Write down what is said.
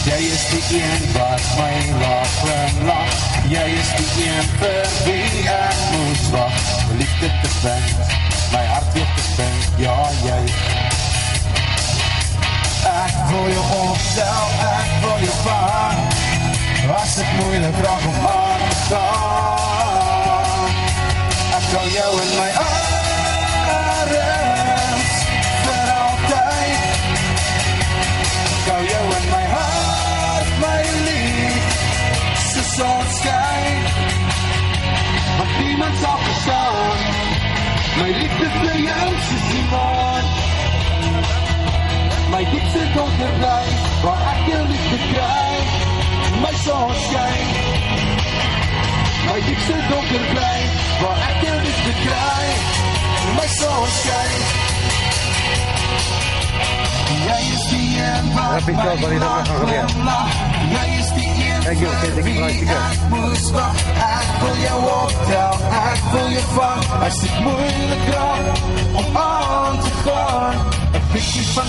Jy is die een wat my laat glimlag. Jy is die een vir wie ek moes wag. Liefde te vind, my hart weer te vind. Ja, jy. Ek wil jou opstel, ek wil jou vang. As het moeilik raak om aan te gaan, ek kan jou in my arms vir altyd. Ek hou jou in my hart, my lief, so sonskyn. Want niemand sal verstaan my liefde vir jou soos die maan. My diepste donker bly, waar ek jou liefde kry, my sonskyn. My diepste donker bly, waar ek jou liefde kry, my sonskyn. Jy is die een wat my laat glimlag. Jy is die een vir wie ek moes wag. Ek wil jou optel, ek wil jou vang. As dit moeilik raak om aan te gaan, 'n bietjie van